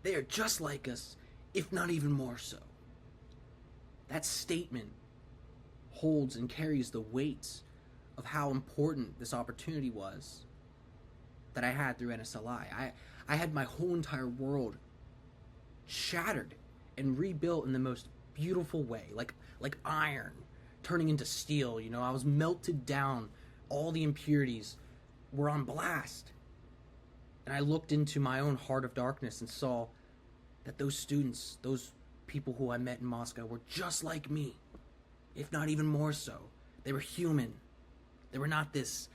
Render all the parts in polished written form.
They are just like us, if not even more so. That statement holds and carries the weight of how important this opportunity was that I had through NSLI. I had my whole entire world shattered and rebuilt in the most beautiful way, like iron turning into steel. I was melted down. All the impurities were on blast. And I looked into my own heart of darkness and saw that those students, those people who I met in Moscow, were just like me, if not even more so. They were human. They were not this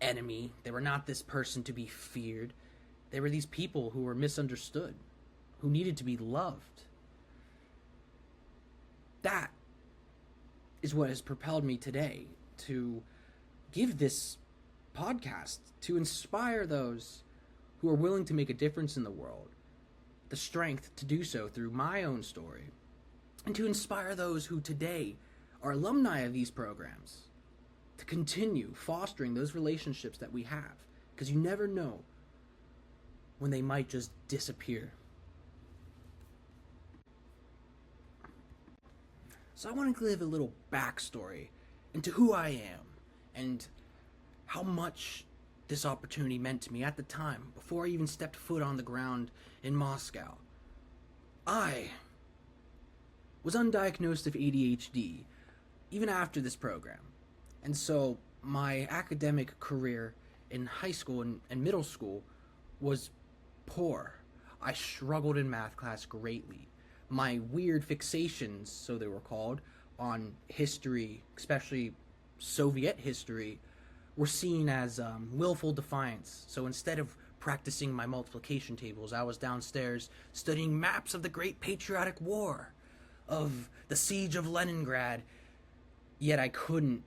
enemy. They were not this person to be feared. They were these people who were misunderstood, who needed to be loved. That is what has propelled me today to give this podcast, to inspire those who are willing to make a difference in the world, the strength to do so through my own story, and to inspire those who today are alumni of these programs to continue fostering those relationships that we have, because you never know when they might just disappear. So I want to give a little backstory into who I am and how much this opportunity meant to me at the time, before I even stepped foot on the ground in Moscow. I was undiagnosed of ADHD even after this program. And so my academic career in high school and middle school was poor. I struggled in math class greatly. My weird fixations, so they were called, on history, especially Soviet history, were seen as willful defiance. So instead of practicing my multiplication tables, I was downstairs studying maps of the Great Patriotic War, of the Siege of Leningrad, yet I couldn't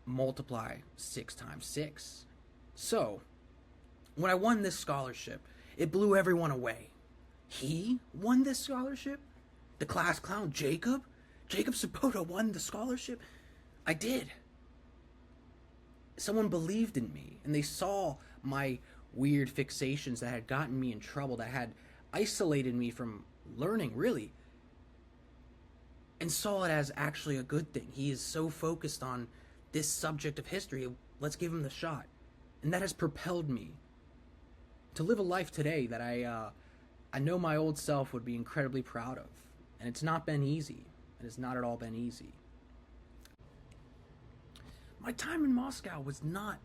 multiply 6 times 6. So, when I won this scholarship, it blew everyone away. He won this scholarship? The class clown, Jacob? Jacob Sabota won the scholarship? I did. Someone believed in me, and they saw my weird fixations that had gotten me in trouble, that had isolated me from learning, really, and saw it as actually a good thing. He is so focused on this subject of history, let's give him the shot. And that has propelled me to live a life today that I know my old self would be incredibly proud of. And it's not been easy. It has not at all been easy. My time in Moscow was not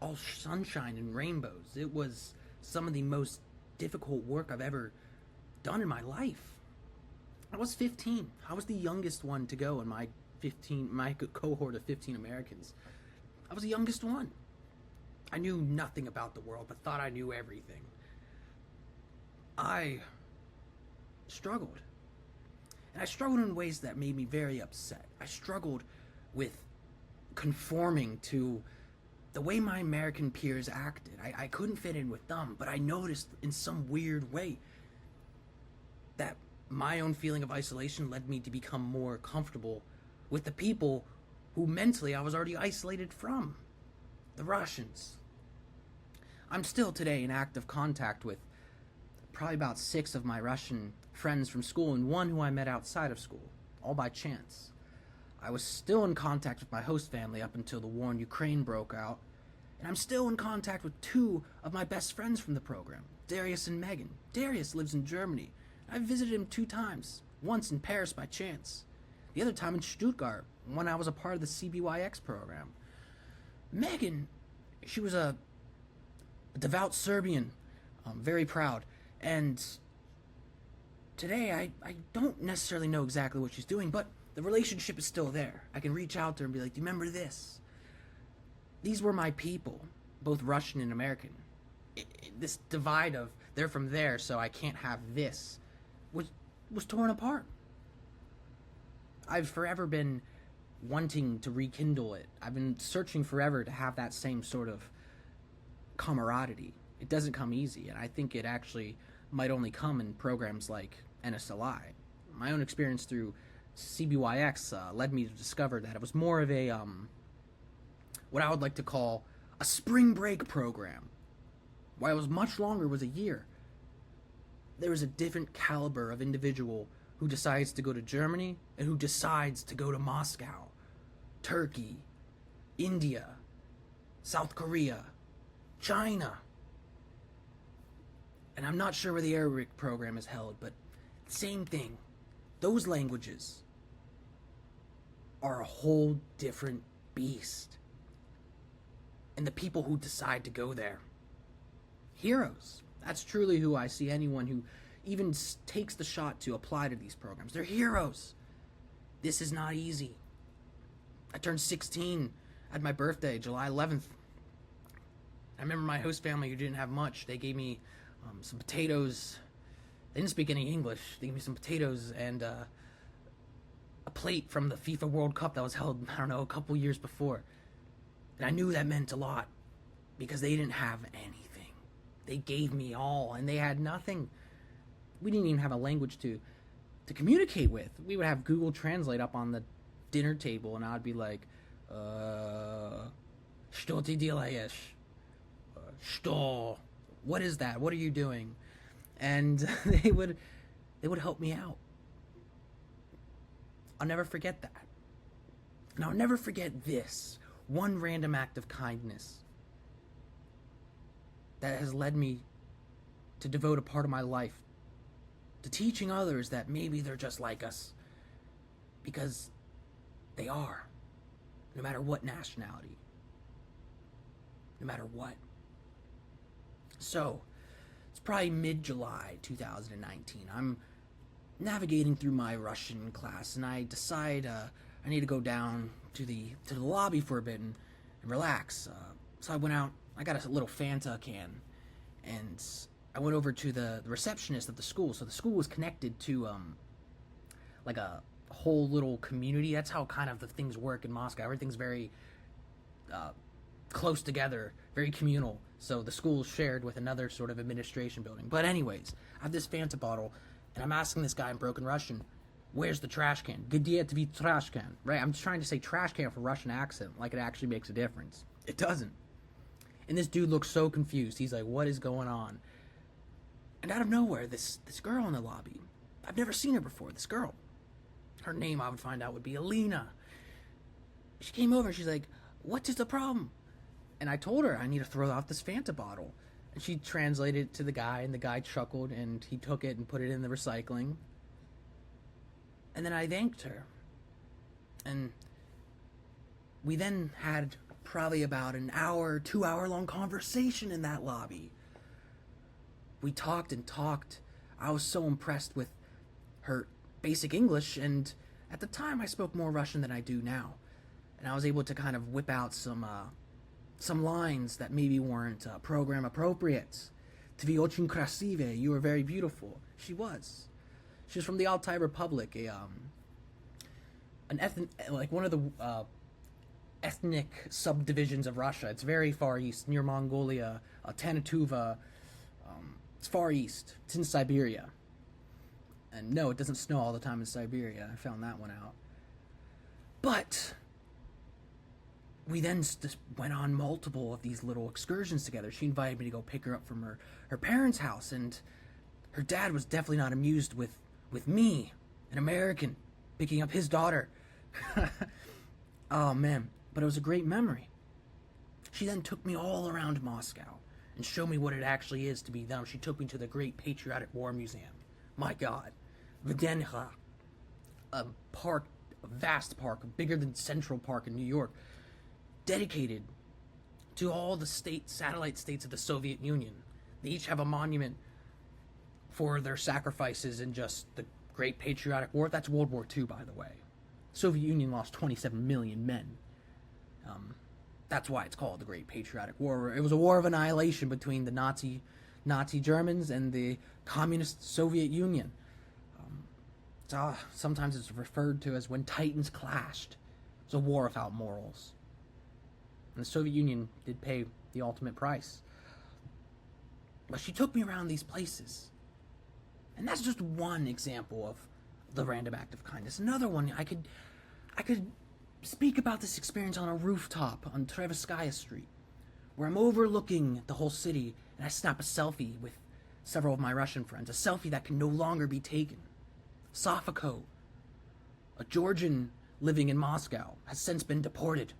all sunshine and rainbows. It was some of the most difficult work I've ever done in my life. I was 15. I was the youngest one to go in my cohort of 15 Americans. I was the youngest one. I knew nothing about the world, but thought I knew everything. I struggled. And I struggled in ways that made me very upset. I struggled with conforming to the way my American peers acted. I couldn't fit in with them, but I noticed in some weird way that my own feeling of isolation led me to become more comfortable with the people who mentally I was already isolated from. The Russians. I'm still today in active contact with probably about 6 of my Russian friends from school and 1 who I met outside of school, all by chance. I was still in contact with my host family up until the war in Ukraine broke out, and I'm still in contact with 2 of my best friends from the program, Darius and Megan. Darius lives in Germany. I visited him 2 times, once in Paris by chance, the other time in Stuttgart when I was a part of the NSLI-Y program. Megan, she was a devout Serbian, very proud, and today I don't necessarily know exactly what she's doing, but the relationship is still there. I can reach out to her and be like, do you remember this? These were my people, both Russian and American. This divide of they're from there, so I can't have this, was torn apart. I've forever been wanting to rekindle it. I've been searching forever to have that same sort of camaraderie. It doesn't come easy, and I think it actually might only come in programs like NSLI. My own experience through CBYX led me to discover that it was more of a, what I would like to call a spring break program. While it was much longer, it was a year. there is a different caliber of individual who decides to go to Germany and who decides to go to Moscow, Turkey, India, South Korea, China. And I'm not sure where the Arabic program is held, but same thing. Those languages are a whole different beast. And the people who decide to go there, heroes. That's truly who I see anyone who even takes the shot to apply to these programs. They're heroes. This is not easy. I turned 16 at my birthday, July 11th. I remember my host family who didn't have much. They gave me some potatoes. They didn't speak any English. They gave me some potatoes and a plate from the FIFA World Cup that was held, I don't know, a couple years before. And I knew that meant a lot because they didn't have anything. They gave me all and they had nothing. We didn't even have a language to communicate with. We would have Google Translate up on the dinner table and I'd be like, что ты делаешь? Что? What is that? What are you doing? And they would help me out. I'll never forget that. And I'll never forget this one random act of kindness that has led me to devote a part of my life to teaching others that maybe they're just like us. Because they are. No matter what nationality. No matter what. So, it's probably mid-July 2019. I'm navigating through my Russian class, and I decide I need to go down to the lobby for a bit and relax. So I went out. I got a little Fanta can, and I went over to the receptionist of the school. So the school was connected to like a whole little community. That's how kind of the things work in Moscow. Everything's very close together, very communal. So the school is shared with another sort of administration building. But anyways, I have this Fanta bottle, and I'm asking this guy in broken Russian, where's the trash can? Где твой trash can? Right? I'm just trying to say trash can for Russian accent, like it actually makes a difference. It doesn't. And this dude looks so confused. He's like, what is going on? And out of nowhere, this girl in the lobby, I've never seen her before, this girl. Her name, I would find out, would be Alina. She came over and she's like, what is the problem? And I told her I need to throw out this Fanta bottle. And she translated it to the guy, and the guy chuckled, and he took it and put it in the recycling. And then I thanked her. And we then had probably about an hour, 2-hour-long conversation in that lobby. We talked and talked. I was so impressed with her basic English, and at the time I spoke more Russian than I do now. And I was able to kind of whip out some lines that maybe weren't program appropriate. Tvy очень красивая, you were very beautiful. She was. She was from the Altai Republic, an ethnic, like one of the ethnic subdivisions of Russia. It's very far east, near Mongolia, Tanatuva. It's far east. It's in Siberia. And no, it doesn't snow all the time in Siberia. I found that one out. But we then just went on multiple of these little excursions together. She invited me to go pick her up from her parents' house, and her dad was definitely not amused with me, an American, picking up his daughter. Oh, man. But it was a great memory. She then took me all around Moscow and showed me what it actually is to be them. She took me to the Great Patriotic War Museum. My God. Vdenha. A park, a vast park, bigger than Central Park in New York, dedicated to all the satellite states of the Soviet Union. They each have a monument for their sacrifices in just the Great Patriotic War. That's World War II, by the way. The Soviet Union lost 27 million men. That's why it's called the Great Patriotic War. It was a war of annihilation between the Nazi Germans and the Communist Soviet Union. Sometimes it's referred to as when Titans clashed. It was a war without morals. And the Soviet Union did pay the ultimate price. But she took me around these places. And that's just one example of the random act of kindness. Another one, I could speak about this experience on a rooftop on Treverskaya Street, where I'm overlooking the whole city, and I snap a selfie with several of my Russian friends, a selfie that can no longer be taken. Sofoko, a Georgian living in Moscow, has since been deported.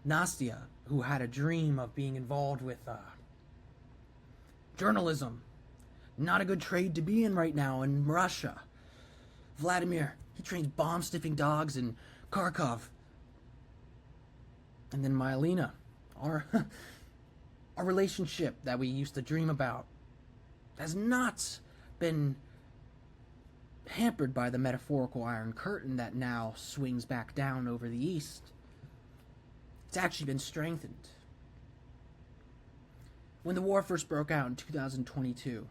Nastya, who had a dream of being involved with journalism, not a good trade to be in right now in Russia. Vladimir, he trains bomb-sniffing dogs in Kharkov. And then Myelina, our relationship that we used to dream about, has not been hampered by the metaphorical Iron Curtain that now swings back down over the east. It's actually been strengthened. When the war first broke out in 2022,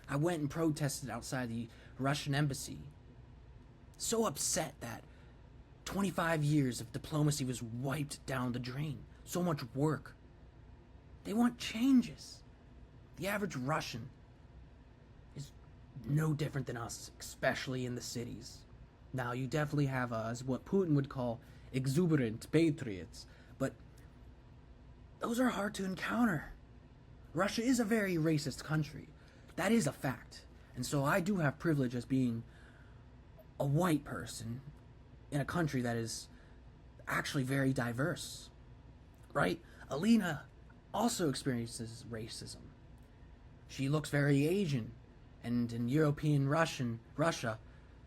I went and protested outside the Russian embassy, so upset that 25 years of diplomacy was wiped down the drain. So much work. They want changes. The average Russian is no different than us, especially in the cities. Now, you definitely have what Putin would call exuberant patriots, but those are hard to encounter. Russia is a very racist country. That is a fact. And so I do have privilege as being a white person in a country that is actually very diverse, right? Alina also experiences racism. She looks very Asian, and in European Russia,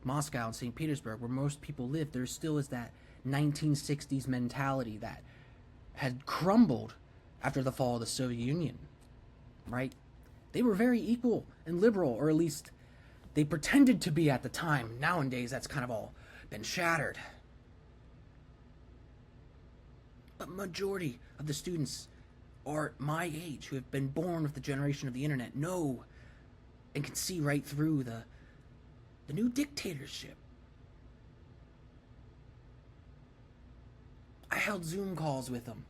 Moscow and St. Petersburg, where most people live, there still is that 1960s mentality that had crumbled after the fall of the Soviet Union, right? They were very equal and liberal, or at least they pretended to be at the time. Nowadays, that's kind of all been shattered. But majority of the students are my age, who have been born with the generation of the internet, know and can see right through the new dictatorship. I held Zoom calls with them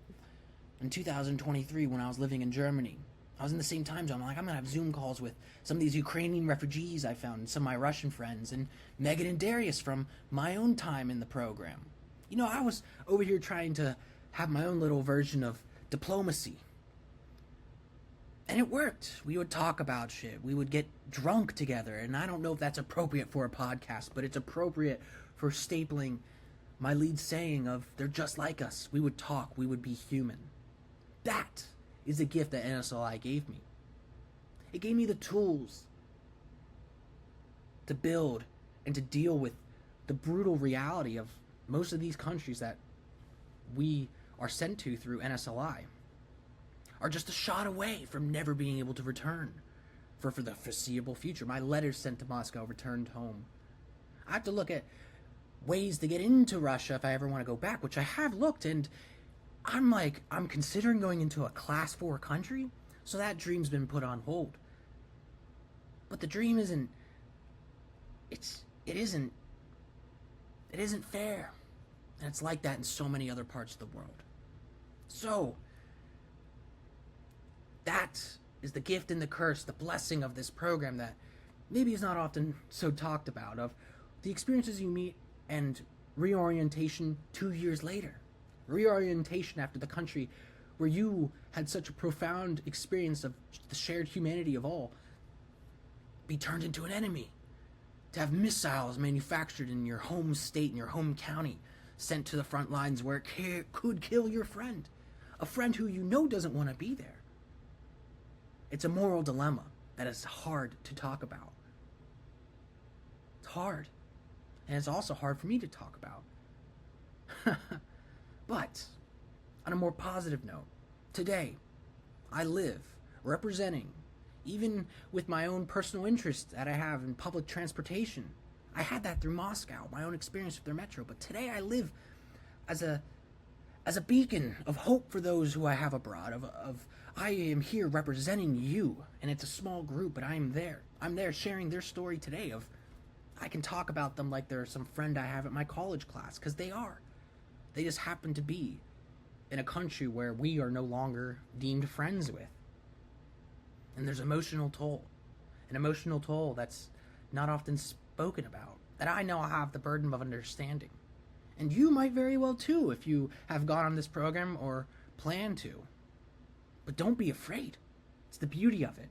in 2023 when I was living in Germany. I was in the same time zone. I'm like, I'm going to have Zoom calls with some of these Ukrainian refugees I found, and some of my Russian friends, and Megan and Darius from my own time in the program. You know, I was over here trying to have my own little version of diplomacy. And it worked. We would talk about shit. We would get drunk together. And I don't know if that's appropriate for a podcast, but it's appropriate for stapling my lead saying of, they're just like us. We would talk. We would be human. That is a gift that NSLI gave me. It gave me the tools to build and to deal with the brutal reality of most of these countries that we are sent to through NSLI are just a shot away from never being able to return for the foreseeable future. My letters sent to Moscow returned home. I have to look at ways to get into Russia if I ever want to go back, which I have looked, and I'm considering going into a class 4 country, so that dream's been put on hold. But the dream isn't fair. And it's like that in so many other parts of the world. So, that is the gift and the curse, the blessing of this program that maybe is not often so talked about, of the experiences you meet and reorientation 2 years later. Reorientation after the country where you had such a profound experience of the shared humanity of all be turned into an enemy. To have missiles manufactured in your home state, in your home county, sent to the front lines where it could kill your friend. A friend who you know doesn't want to be there. It's a moral dilemma that is hard to talk about. It's hard. And it's also hard for me to talk about. But, on a more positive note, today, I live representing, even with my own personal interests that I have in public transportation. I had that through Moscow, my own experience with their metro, but today I live as a beacon of hope for those who I have abroad, I am here representing you, and it's a small group, but I am there. I'm there sharing their story today of, I can talk about them like they're some friend I have at my college class, because they are. They just happen to be in a country where we are no longer deemed friends with. And there's an emotional toll that's not often spoken about, that I know I have the burden of understanding. And you might very well too, if you have gone on this program or plan to. But don't be afraid. It's the beauty of it.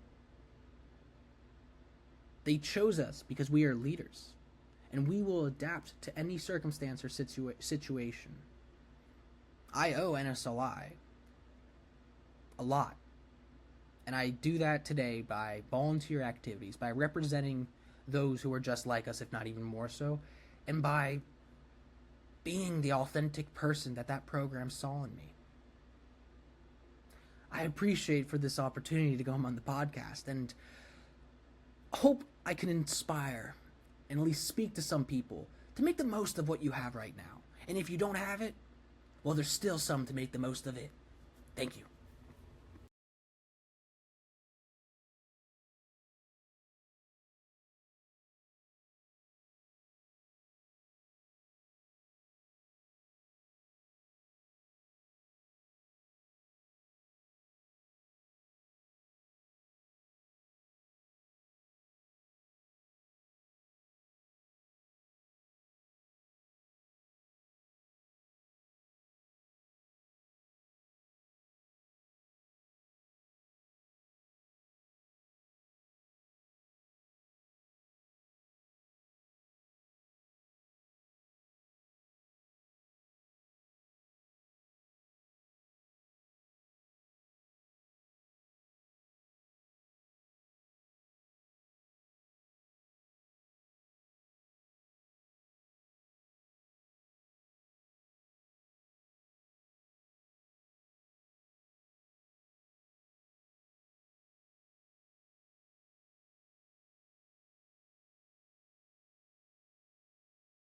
They chose us because we are leaders, and we will adapt to any circumstance or situation. I owe NSLI a lot, and I do that today by volunteer activities, by representing those who are just like us, if not even more so, and by being the authentic person that program saw in me. I appreciate for this opportunity to come on the podcast, and hope I can inspire and at least speak to some people to make the most of what you have right now. And if you don't have it, well, there's still some to make the most of it. Thank you.